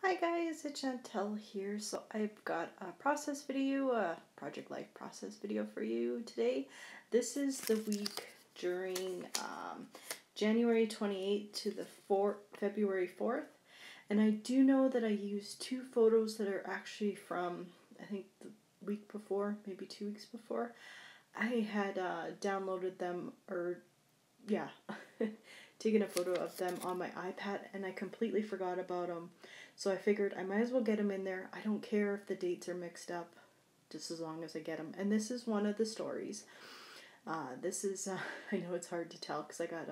Hi guys, it's Shantele here. So I've got a Project Life process video for you today. This is the week during January 28th to the February 4th. And I do know that I used two photos that are actually from, I think, the week before, maybe 2 weeks before. I had downloaded them, or yeah, taken a photo of them on my iPad, and I completely forgot about them. So I figured I might as well get them in there. I don't care if the dates are mixed up, just as long as I get them. And this is one of the stories. This is, I know it's hard to tell because I got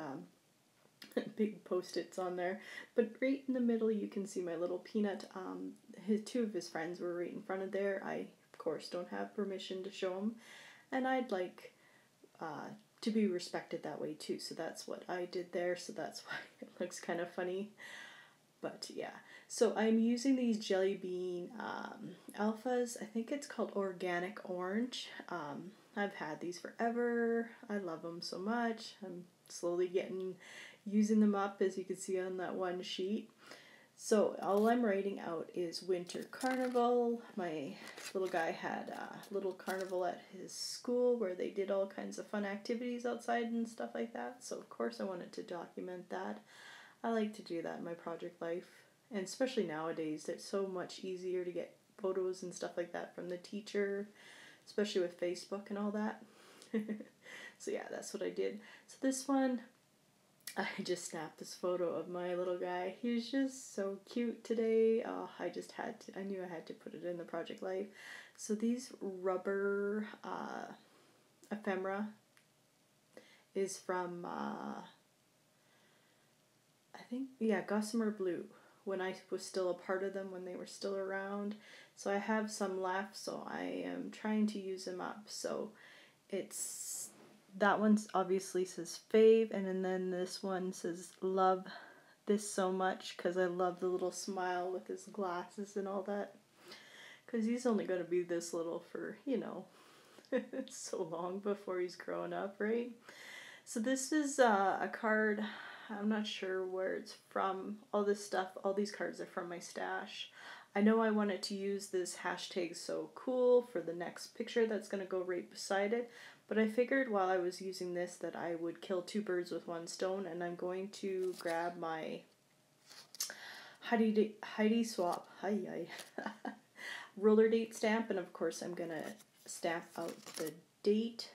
big post-its on there. But right in the middle you can see my little peanut. Two of his friends were right in front of there. I, of course, don't have permission to show them. And I'd like to be respected that way too. So that's what I did there. So that's why it looks kind of funny. But yeah, so I'm using these Jelly Bean alphas. I think it's called Organic Orange. I've had these forever. I love them so much. I'm slowly using them up, as you can see on that one sheet. So all I'm writing out is Winter Carnival. My little guy had a little carnival at his school where they did all kinds of fun activities outside and stuff like that. So of course I wanted to document that. I like to do that in my project life, and especially nowadays it's so much easier to get photos and stuff like that from the teacher, especially with Facebook and all that. So yeah, that's what I did. So this one, I just snapped this photo of my little guy. He's just so cute today. Oh, I knew I had to put it in the project life. So these rubber ephemera is from I think, yeah, Gossamer Blue, when I was still a part of them, when they were still around. So I have some left, so I am trying to use them up. So that one obviously says fave, and then this one says love this so much, because I love the little smile with his glasses and all that. Because he's only going to be this little for, so long before he's grown up, right? So this is a card. I'm not sure where it's from. All these cards are from my stash. I know I wanted to use this hashtag so cool for the next picture that's going to go right beside it, but I figured while I was using this that I would kill two birds with one stone, and I'm going to grab my Heidi Swap roller date stamp, and of course I'm going to stamp out the date.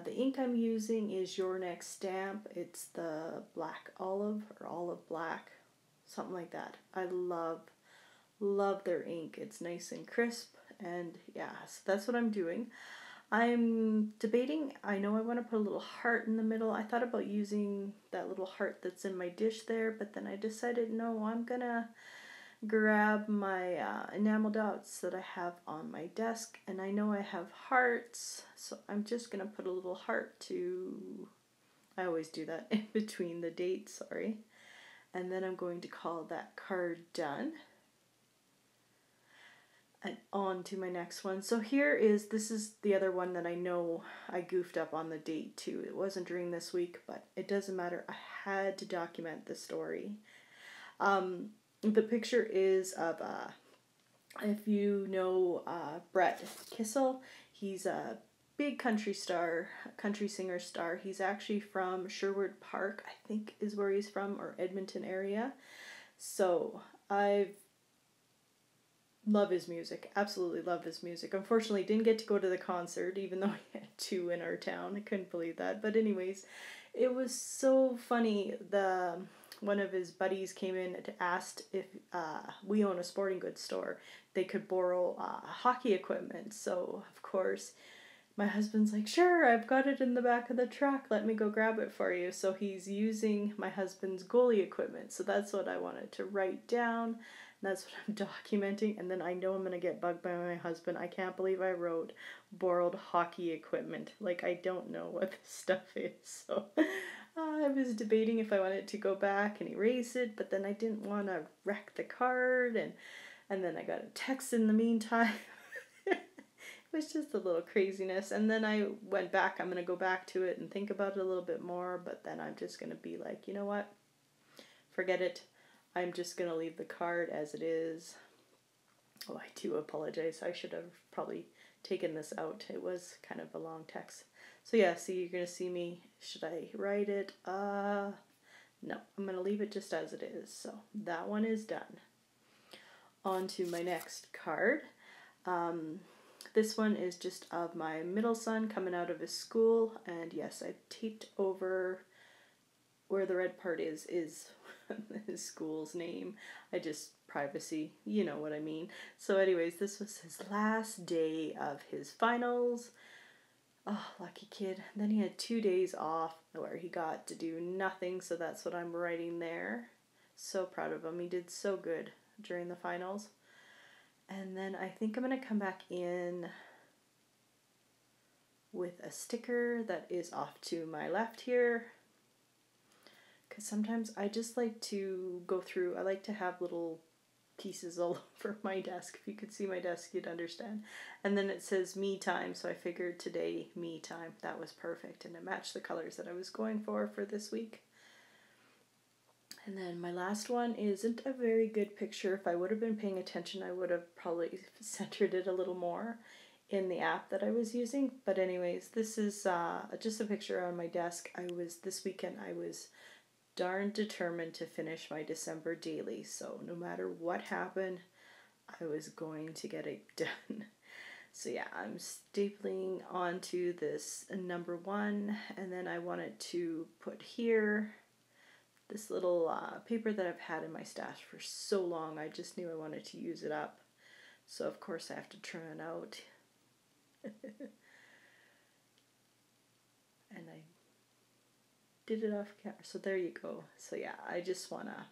The ink I'm using is Your Next Stamp. It's the black olive, or olive black, something like that. I love their ink. It's nice and crisp, and yeah, so that's what I'm doing. I'm debating, I know I want to put a little heart in the middle. I thought about using that little heart that's in my dish there, but then I decided no, I'm gonna grab my enamel dots that I have on my desk, and I know I have hearts, so I'm just gonna put a little heart I always do that in between the dates, sorry, and then I'm going to call that card done, and on to my next one. So this is the other one that I know I goofed up on the date too. It wasn't during this week, but it doesn't matter. I had to document the story. The picture is of, if you know Brett Kissel, he's a big country singer star. He's actually from Sherwood Park, I think is where he's from, or Edmonton area. So I love his music, absolutely love his music. Unfortunately, didn't get to go to the concert, even though we had two in our town. I couldn't believe that. But anyways, it was so funny. One of his buddies came in and asked if we own a sporting goods store, they could borrow hockey equipment. So, of course, my husband's like, sure, I've got it in the back of the truck. Let me go grab it for you. So he's using my husband's goalie equipment. So that's what I wanted to write down. That's what I'm documenting. And then I know I'm going to get bugged by my husband. I can't believe I wrote borrowed hockey equipment. Like, I don't know what this stuff is. So I was debating if I wanted to go back and erase it, but then I didn't want to wreck the card, and then I got a text in the meantime. It was just a little craziness, and then I went back. I'm going to go back to it and think about it a little bit more, but then I'm just going to be like, you know what? Forget it. I'm just going to leave the card as it is. Oh, I do apologize. I should have probably taken this out. It was kind of a long text. So yeah, see, you're going to see me. Should I write it? No, I'm going to leave it just as it is. So that one is done. On to my next card. This one is just of my middle son coming out of his school. And yes, I taped over where the red part is his school's name. Privacy, you know what I mean. So anyways, this was his last day of his finals. Oh, lucky kid. Then he had 2 days off where he got to do nothing, so that's what I'm writing there. So proud of him. He did so good during the finals. And then I think I'm going to come back in with a sticker that is off to my left here. Because sometimes I just like to go through, I like to have little pieces all over my desk. If you could see my desk, you'd understand. And then it says me time, so I figured today, me time. That was perfect, and it matched the colors that I was going for this week. And then my last one isn't a very good picture. If I would have been paying attention, I would have probably centered it a little more in the app that I was using. But anyways, this is just a picture on my desk. This weekend I was darn determined to finish my December daily. So no matter what happened, I was going to get it done. So yeah, I'm stapling onto this number 1, and then I wanted to put here this little paper that I've had in my stash for so long. I just knew I wanted to use it up. So of course I have to trim it out. And I did it off camera. So there you go. So yeah, I just want to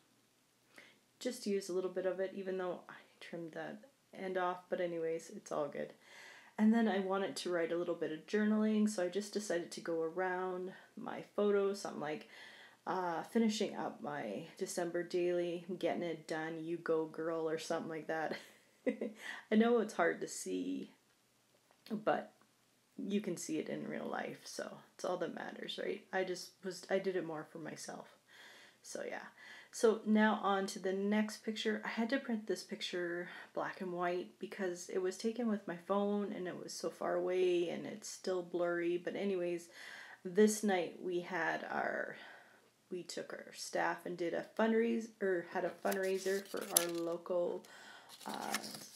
just use a little bit of it, even though I trimmed that end off. But anyways, it's all good. And then I wanted to write a little bit of journaling. So I just decided to go around my photos. Something like finishing up my December daily, getting it done, you go girl, or something like that. I know it's hard to see, but you can see it in real life, so it's all that matters, right? I did it more for myself. So yeah. So now on to the next picture. I had to print this picture black and white because it was taken with my phone and it was so far away and it's still blurry. But anyways, this night we took our staff and did a fundraiser for our local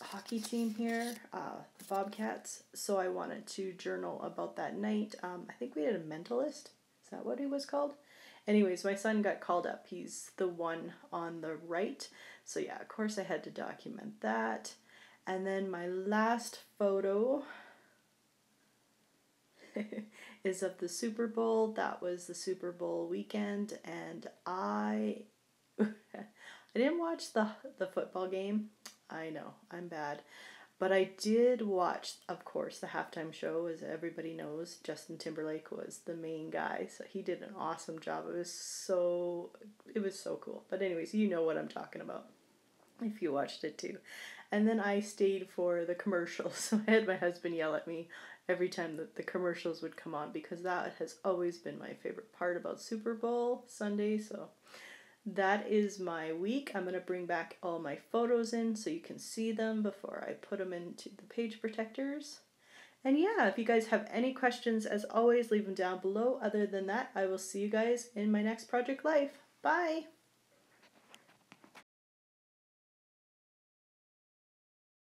hockey team here, the Bobcats. So I wanted to journal about that night. I think we did a mentalist. Is that what he was called? Anyways, my son got called up. He's the one on the right. So yeah, of course I had to document that. And then my last photo is of the Super Bowl. That was the Super Bowl weekend, and I didn't watch the football game. I know, I'm bad. But I did watch, of course, the halftime show. As everybody knows, Justin Timberlake was the main guy, so he did an awesome job. It was so cool. But anyways, you know what I'm talking about if you watched it too. And then I stayed for the commercials. So I had my husband yell at me every time that the commercials would come on, because that has always been my favorite part about Super Bowl Sunday. So that is my week. I'm going to bring back all my photos in so you can see them before I put them into the page protectors. And yeah, if you guys have any questions, as always, leave them down below. Other than that, I will see you guys in my next Project Life. Bye!